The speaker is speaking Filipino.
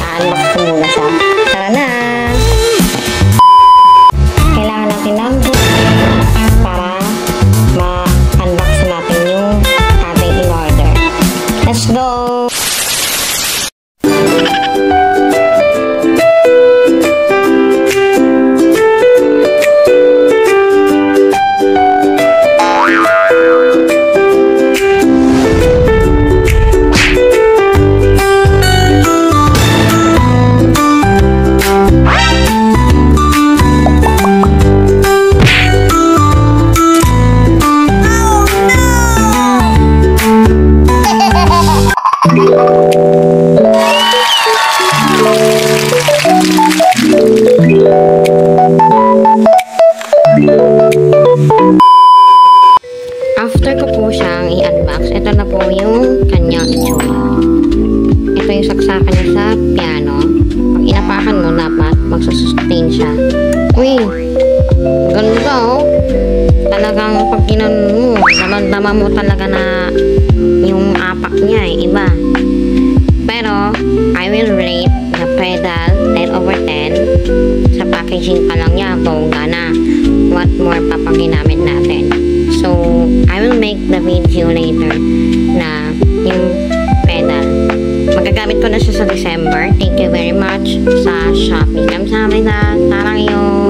i-unbox ko muna siya. Tara na! Kailangan natin ng para ma-unbox natin yung ating in-order. Let's go! After ko po siyang i-unbox, ito na po yung kanyang itsura. Ito yung saksakan niya sa piano. Pag inapakan mo, dapat magsusustain siya. Uy! Ganda oh! Talagang pag ginanon mo, damang-dama mo talaga na yung apak niya iba. Pero, I will rate the pedal 10/10. Sa packaging pa lang niya, bongga na. What more pa pang ginamit natin? So, I will make the video later na yung pedal. Magagamit ko na siya sa December. Thank you very much sa Shopee. Kamsahamnida. Tarang yun.